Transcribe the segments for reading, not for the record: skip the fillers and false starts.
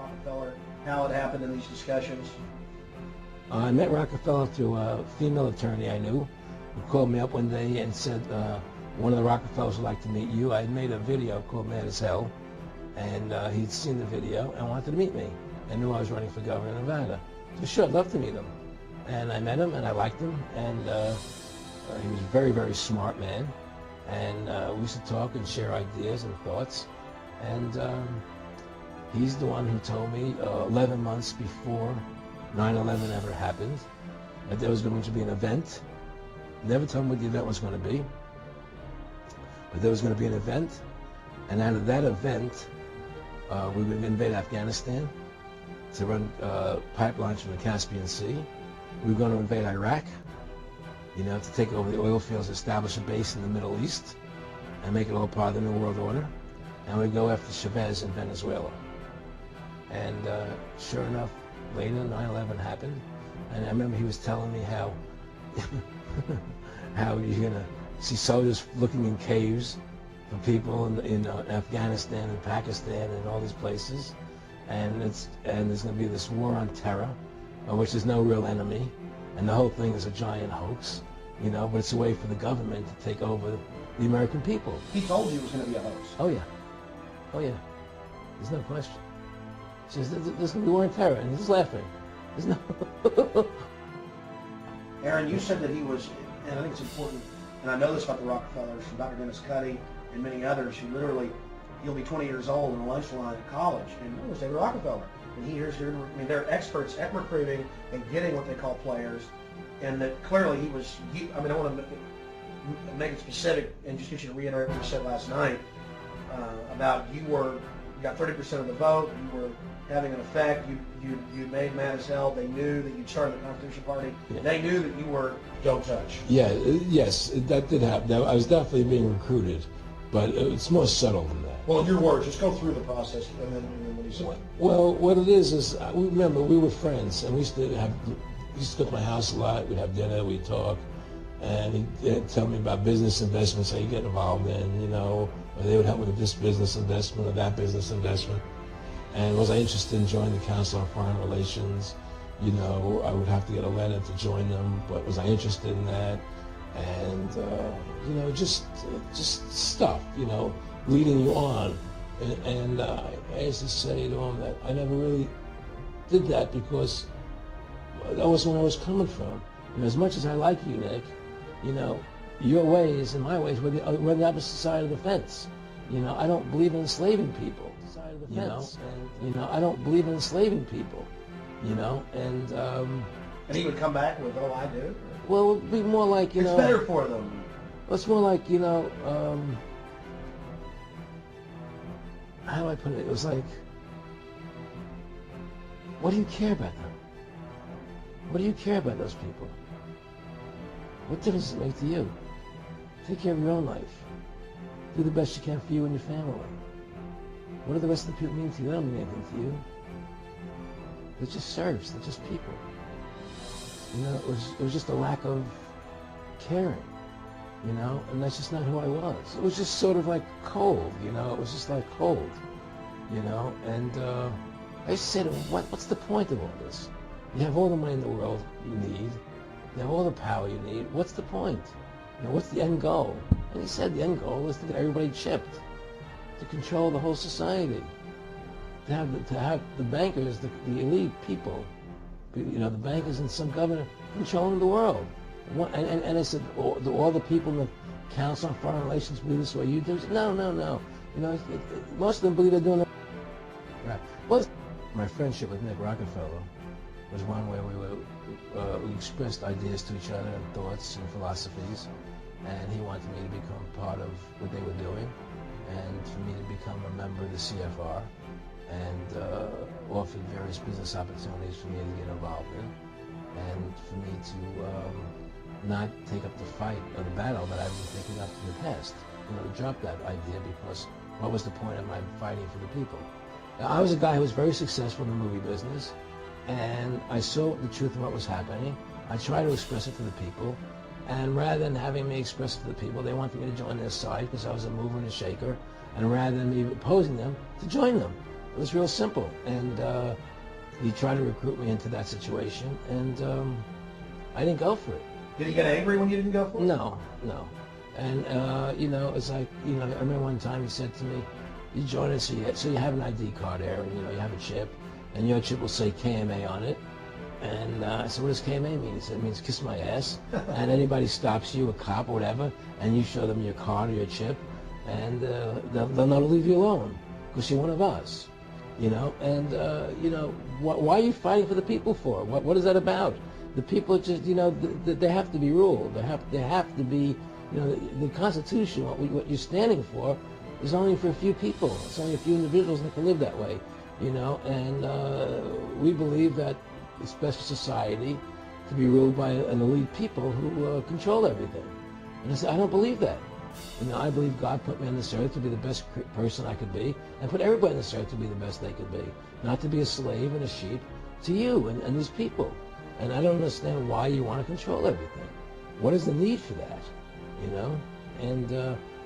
Rockefeller, how it happened in these discussions? I met Rockefeller through a female attorney I knew who called me up one day and said, one of the Rockefellers would like to meet you. I made a video called Mad as Hell, and he'd seen the video and wanted to meet me and knew I was running for governor of Nevada. So sure, I'd love to meet him. And I met him and I liked him, and he was a very, very smart man. And we used to talk and share ideas and thoughts. And he's the one who told me 11 months before 9/11 ever happened that there was going to be an event. Never told me what the event was going to be, but there was going to be an event, and out of that event, we would invade Afghanistan to run pipelines from the Caspian Sea. We were going to invade Iraq, you know, to take over the oil fields, establish a base in the Middle East, and make it all part of the New World Order. And we'd go after Chavez in Venezuela. And sure enough, later 9/11 happened, and I remember he was telling me how how you're gonna see soldiers looking in caves for people in Afghanistan and Pakistan and all these places, and there's gonna be this war on terror, which is no real enemy, and the whole thing is a giant hoax, you know, but it's a way for the government to take over the American people. He told you it was going to be a hoax. Oh yeah, oh yeah, there's no question. He says, there's going to be war on terror, and he's laughing. There's no... Aaron, you said that he was, and I think it's important, and I know this about the Rockefellers, from Dr. Dennis Cuddy and many others, who literally, he'll be 20 years old in a lunch line at college, and it was David Rockefeller. And he hears, I mean, they're experts at recruiting and getting what they call players, and that clearly he was, I mean, I want to make it specific and just get you to reiterate what you said last night about you got 30% of the vote, you were having an effect, you made Mad as Hell, they knew that you'd started the Constitution Party, yeah. They knew that you were don't touch. Yeah, yes, that did happen. I was definitely being recruited, but it's more subtle than that. Well, in your words, just go through the process and then what do you say? Well, what it is remember, we were friends, and we used to go to my house a lot, we'd have dinner, we'd talk, and he'd tell me about business investments, how you get involved in, you know, or they would help me with this business investment or that business investment. And was I interested in joining the Council on Foreign Relations? You know, I would have to get a letter to join them, but was I interested in that? And, you know, just stuff, you know, leading you on. And I used to say to him that I never really did that because that wasn't where I was coming from. And as much as I like you, Nick, you know, your ways and my ways were the opposite side of the fence. You know, I don't believe in enslaving people. Side of the fence. And, you know, I don't believe in enslaving people. You know, and he would come back with, "Oh, I do." Well, it would be more like, you know, it's better for them. It's more like, you know, how do I put it? It was like, what do you care about them? What do you care about those people? What difference does it make to you? Take care of your own life. Do the best you can for you and your family. What do the rest of the people mean to you? They don't mean anything to you. They're just serfs. They're just people. You know, it was just a lack of caring, you know, and that's just not who I was. It was just sort of like cold, you know. It was just like cold, you know. And I used to say to him, what's the point of all this? You have all the money in the world you need. You have all the power you need. What's the point? You know, what's the end goal? And he said the end goal is to get everybody chipped, to control the whole society, to have the bankers, the elite people, you know, the bankers and some governor controlling the world. And I said, do all the people in the Council on Foreign Relations believe this way you do? Said, no. You know, most of them believe they're doing it right. Well, my friendship with Nick Rockefeller was one where we expressed ideas to each other and thoughts and philosophies, and he wanted me to become part of what they were doing, and for me to become a member of the CFR, and offered various business opportunities for me to get involved in, and for me to not take up the fight or the battle that I've been taking up in the past, you know, to drop that idea, because what was the point of my fighting for the people? I was a guy who was very successful in the movie business, and I saw the truth of what was happening. I tried to express it to the people, and rather than having me express it to the people, they wanted me to join their side because I was a mover and a shaker, and rather than me opposing them, to join them. It was real simple. And he tried to recruit me into that situation, and I didn't go for it. Did he get angry when you didn't go for it? No. And it's like, I remember one time he said to me, you join us, so you have an ID card there, and you have a chip, and your chip will say KMA on it. And I said, what does KMA mean? He said, it means kiss my ass. And anybody stops you, a cop or whatever, and you show them your card or your chip, and they'll not leave you alone, because you're one of us. And why are you fighting for the people for? What is that about? The people just, they have to be ruled. They have to be, the Constitution, what you're standing for, is only for a few people. It's only a few individuals that can live that way, And we believe that it's best for society to be ruled by an elite people who control everything. And I said, I don't believe that. I believe God put me on this earth to be the best person I could be, and put everybody on this earth to be the best they could be, not to be a slave and a sheep to you and these people. And I don't understand why you want to control everything. What is the need for that? And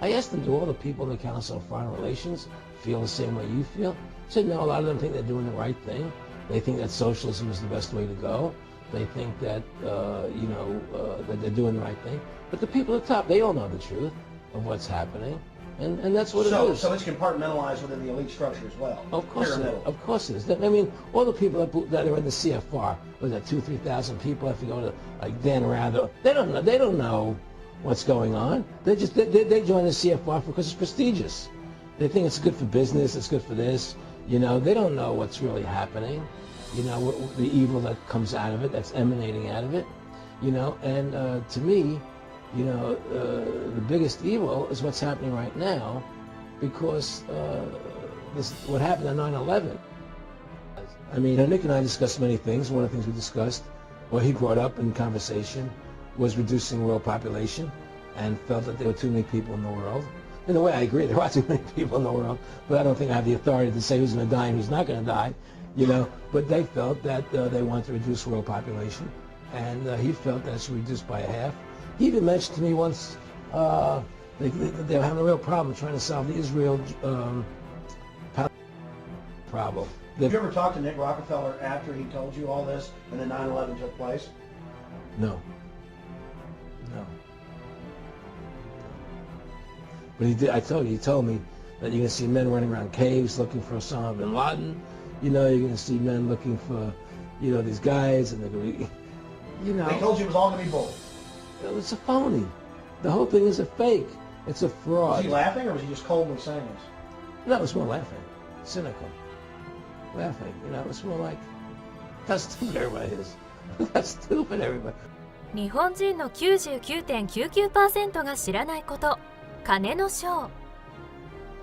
I asked them, do all the people in the Council on Foreign Relations feel the same way you feel? I said, no, a lot of them think they're doing the right thing. They think that socialism is the best way to go. They think that, that they're doing the right thing. But the people at the top, they all know the truth of what's happening, and that's what it is. So it's compartmentalized within the elite structure as well. Of course it is. Of course it is. I mean, all the people that are in the CFR, was that 2,000-3,000 people? If you go to like Dan Rather, they don't know what's going on. They join the CFR because it's prestigious. They think it's good for business. It's good for this. They don't know what's really happening. The evil that comes out of it, that's emanating out of it. And to me, the biggest evil is what's happening right now, because what happened on 9/11. I mean, Nick and I discussed many things. One of the things we discussed, or he brought up in conversation, was reducing world population, and felt that there were too many people in the world. In a way, I agree, there are too many people in the world, but I don't think I have the authority to say who's going to die and who's not going to die. But they felt that they wanted to reduce world population, and he felt that it should be reduced by half. He even mentioned to me once they were having a real problem trying to solve the Israel problem. Did you ever talk to Nick Rockefeller after he told you all this and then 9/11 took place? No. But he did. He told me that you're going to see men running around caves looking for Osama bin Laden. You're going to see men looking for, these guys, and they're going to be, They told you it was all going to be bull. It's a phony. The whole thing is a fake. It's a fraud. Was he laughing, or was he just coldly saying this? No, it was more laughing. Cynical. Laughing. It was more like, that's stupid everybody is. That's stupid everybody. 日本人の 99.99% が知らないこと、金の章。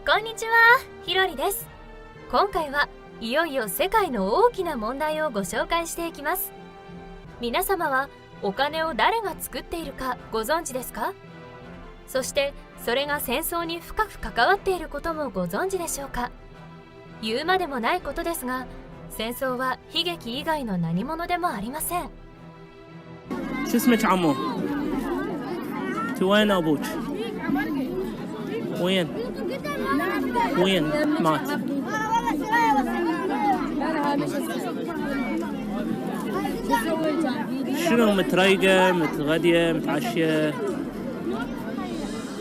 こんにちは、ひろりです。今回はいよいよ世界の大きな問題をご紹介していきます。皆様はお金を誰が作っているかご存知ですか？そしてそれが戦争に深く関わっていることもご存知でしょうか？言うまでもないことですが、戦争は悲劇以外の何者でもありません。شو اسمك عمو؟ وين ابوك؟ وين مات؟ شنو متريقة متغدية متعشية؟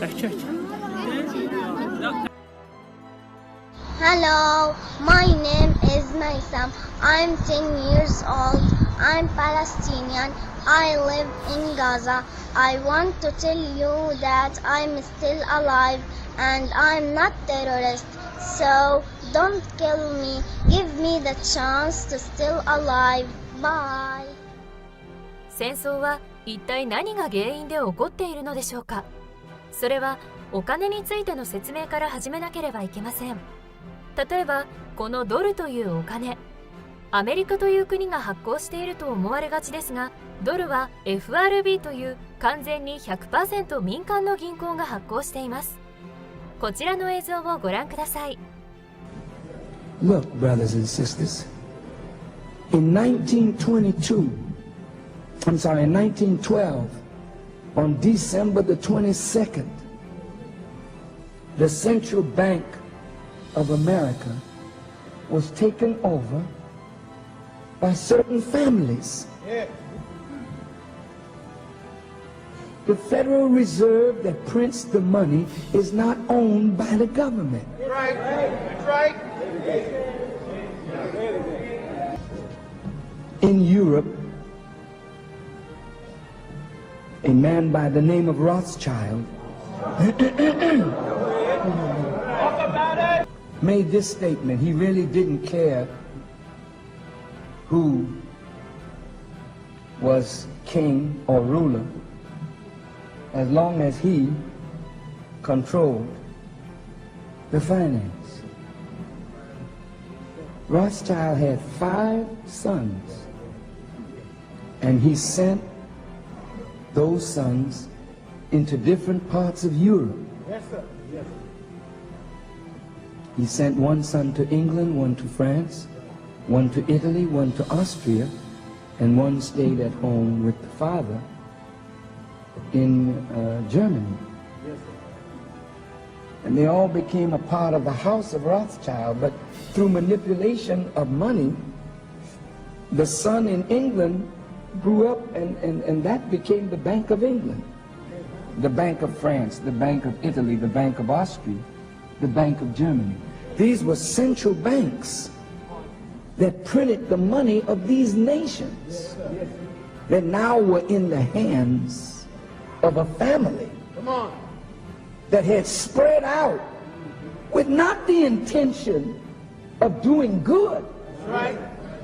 احكي. Hello, my name is Maysam. I'm 10 years old. I'm Palestinian. I live in Gaza. I want to tell you that I'm still alive and I'm not terrorist. So don't kill me. Give me the chance to still alive. Bye. 戦争は一体何が原因で起こっているのでしょうか？それはお金についての説明から始めなければいけません。例えばこのドルというお金、アメリカという国が発行していると思われがちですが、ドルは FRB という完全に 100% 民間の銀行が発行しています。こちらの映像をご覧ください。 Look, brothers and sisters, in 1912, on December the 22nd, the Central Bank of America was taken over by certain families. The Federal Reserve that prints the money is not owned by the government. Right. That's right. In Europe, a man by the name of Rothschild made this statement. He really didn't care who was king or ruler, as long as he controlled the finance. Rothschild had 5 sons, and he sent those sons into different parts of Europe. Yes, sir. Yes. He sent one son to England, one to France, one to Italy, one to Austria, and one stayed at home with the father in Germany. Yes, And they all became a part of the house of Rothschild, but through manipulation of money, the son in England grew up, and that became the Bank of England, the Bank of France, the Bank of Italy, the Bank of Austria, the Bank of Germany. These were central banks that printed the money of these nations that now were in the hands of a family that had spread out with not the intention of doing good,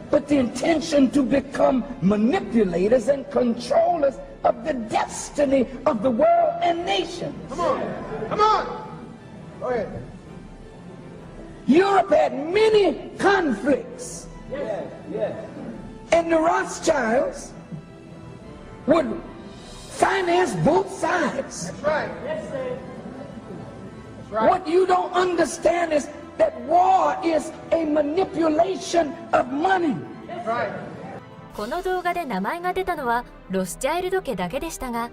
but the intention to become manipulators and controllers of the destiny of the world and nations. Come on. Go ahead. Europe had many conflicts. And the Rothschilds would finance both sides. That's right. That's right. What you don't understand is that war is a manipulation of money. That's right. この動画で名前が出たのはロスチャイルド家だけでしたが、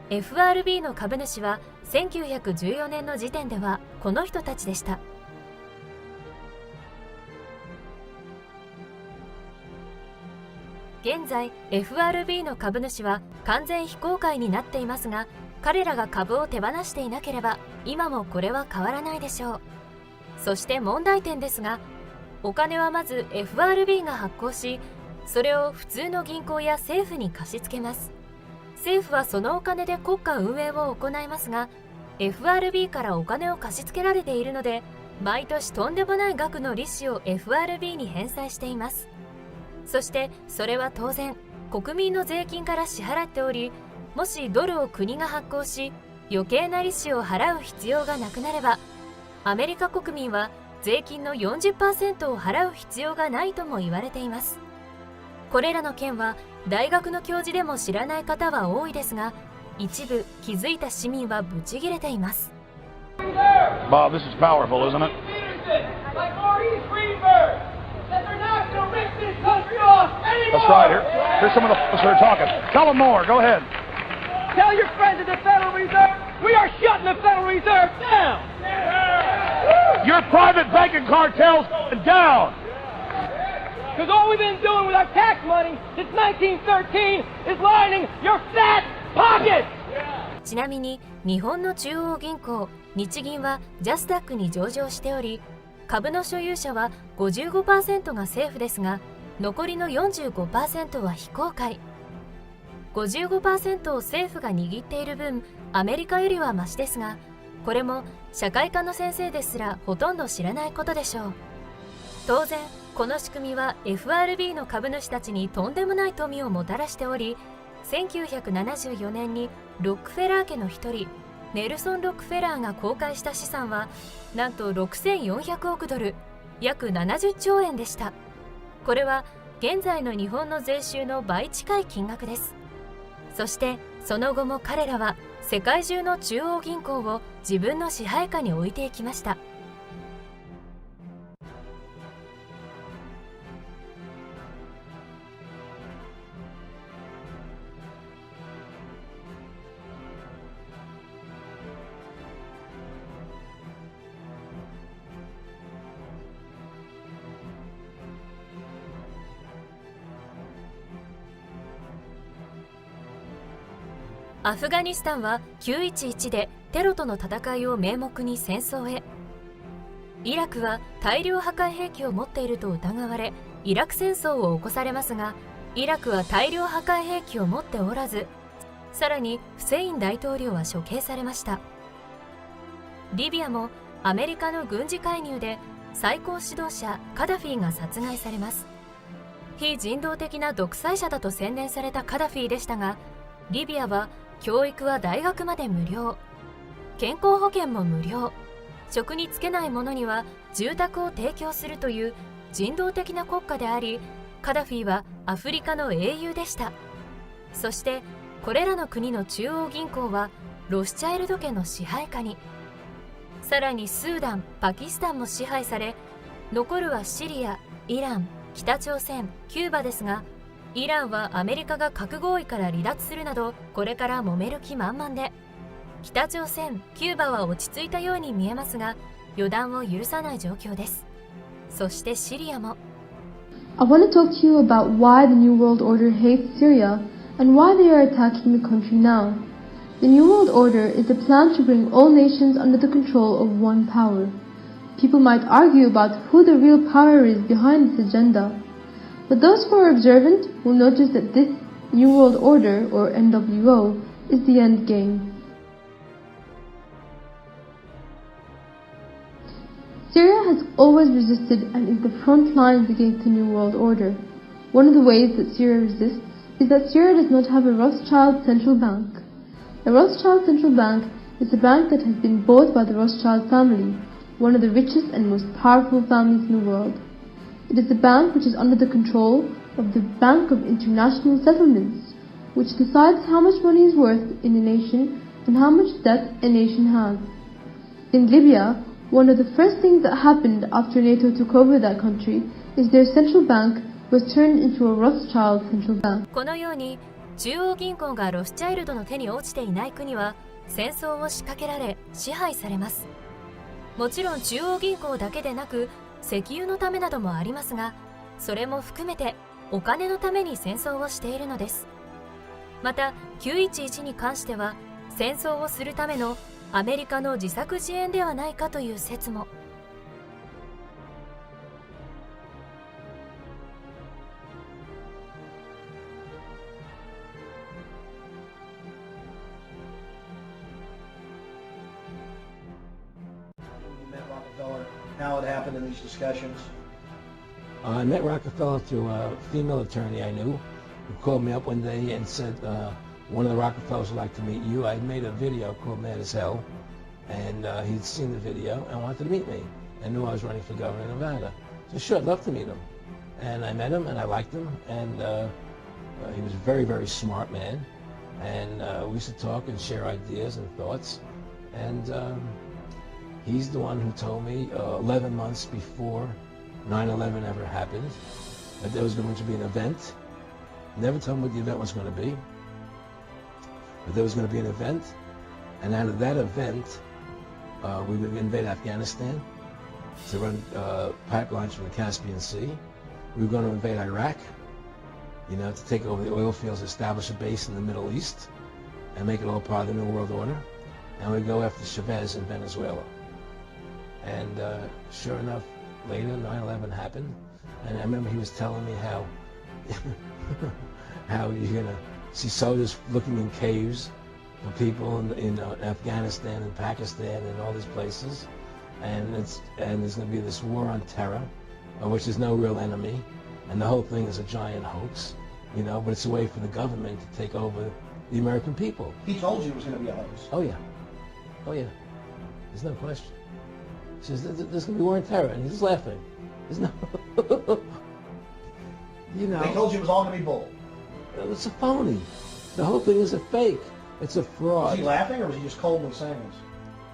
FRB の株主は1914年の時点ではこの人たちでした。現在 FRB の株主は完全非公開になっていますが、彼らが株を手放していなければ今もこれは変わらないでしょう。そして問題点ですが、お金はまず FRB が発行し、それを普通の銀行や政府に貸し付けます。政府はそのお金で国家運営を行いますが、 FRB からお金を貸し付けられているので、毎年とんでもない額の利子を FRB に返済しています。そしてそれは当然国民の税金から支払っており、もしドルを国が発行し余計な利子を払う必要がなくなれば、アメリカ国民は税金の 40% を払う必要がないとも言われています。これらの件は大学の教授でも知らない方は多いですが、一部気づいた市民はブチギレています。 Bob, this is powerful, isn't it? That's right. Here's some of the folks that are talking. Tell them more. Go ahead. Tell your friends at the Federal Reserve, we are shutting the Federal Reserve down. Your private banking cartel's going down. Because all we've been doing with our tax money since 1913 is lining your fat pockets. ちなみに日本の中央銀行日銀はジャスダックに上場しており、株の所有者は 55% が政府ですが、残りの 45% は非公開。55% を政府が握っている分、アメリカよりはマシですが、これも社会科の先生ですらほとんど知らないことでしょう。当然この仕組みは FRB の株主たちにとんでもない富をもたらしており、1974年にロックフェラー家の一人ネルソン・ロックフェラーが公開した資産はなんと6400億ドル、約70兆円でした。これは現在の日本の税収の倍近い金額です。そしてその後も彼らは世界中の中央銀行を自分の支配下に置いていきました。アフガニスタンは911でテロとの戦いを名目に戦争へ。イラクは大量破壊兵器を持っていると疑われイラク戦争を起こされますが、イラクは大量破壊兵器を持っておらず、さらにフセイン大統領は処刑されました。リビアもアメリカの軍事介入で最高指導者カダフィが殺害されます。非人道的な独裁者だと宣伝されたカダフィでしたが、リビアは教育は大学まで無料、健康保険も無料、職に就けない者には住宅を提供するという人道的な国家であり、カダフィはアフリカの英雄でした。そしてこれらの国の中央銀行はロスチャイルド家の支配下に。さらにスーダン、パキスタンも支配され、残るはシリア、イラン、北朝鮮、キューバですが、イランはアメリカが核合意から離脱するなどこれから揉める気満々で、北朝鮮、キューバは落ち着いたように見えますが、予断を許さない状況です。そしてシリアも。I want to talk to you about why the New World Order hates Syria and why they are attacking the country now. The New World Order is a plan to bring all nations under the control of one power. People might argue about who the real power is behind this agenda, but those who are observant will notice that this New World Order, or NWO, is the end game. Syria has always resisted and is the front lines against the New World Order. One of the ways that Syria resists is that Syria does not have a Rothschild central bank. A Rothschild central bank is a bank that has been bought by the Rothschild family, one of the richest and most powerful families in the world. It is a bank which is under the control of the Bank of International Settlements, which decides how much money is worth in a nation and how much debt a nation has. In Libya, one of the first things that happened after NATO took over that country is their central bank was turned into a Rothschild central bank. このように中央銀行がロスチャイルドの手に落ちていない国は戦争を仕掛けられ支配されます。もちろん中央銀行だけでなく石油のためなどもありますが、それも含めてお金のために戦争をしているのです。また911に関しては戦争をするためのアメリカの自作自演ではないかという説も。How it happened in these discussions? I met Rockefeller through a female attorney I knew who called me up one day and said, one of the Rockefellers would like to meet you. I made a video called Mad as Hell, and he'd seen the video and wanted to meet me and knew I was running for governor of Nevada. So sure, I'd love to meet him. And I met him and I liked him, and he was a very, very smart man. And we used to talk and share ideas and thoughts. And he's the one who told me 11 months before 9/11 ever happened that there was going to be an event. Never told me what the event was going to be, but there was going to be an event, and out of that event, we would invade Afghanistan to run pipelines from the Caspian Sea. We were going to invade Iraq, to take over the oil fields, establish a base in the Middle East, and make it all part of the New World Order. And we'd go after Chavez in Venezuela. And sure enough, later 9/11 happened, and I remember he was telling me how you're gonna see soldiers looking in caves for people in Afghanistan and Pakistan and all these places, and there's gonna be this war on terror, which is no real enemy, and the whole thing is a giant hoax, but it's a way for the government to take over the American people. He told you it was going to be a hoax. Oh yeah, there's no question. He says, there's going to be war on terror, and he's laughing. There's no, They told you it was all going to be bull. It's a phony. The whole thing is a fake. It's a fraud. Was he laughing, or was he just coldly saying this?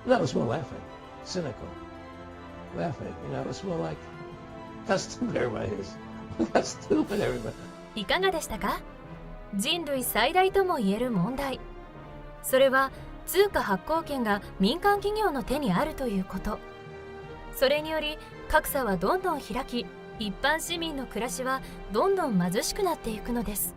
No, it was more laughing. Cynical. Laughing. It's more like, how stupid everybody is. How stupid everybody. いかがでしたか？人類最大とも言える問題。それは通貨発行権が民間企業の手にあるということ。それにより格差はどんどん開き、一般市民の暮らしはどんどん貧しくなっていくのです。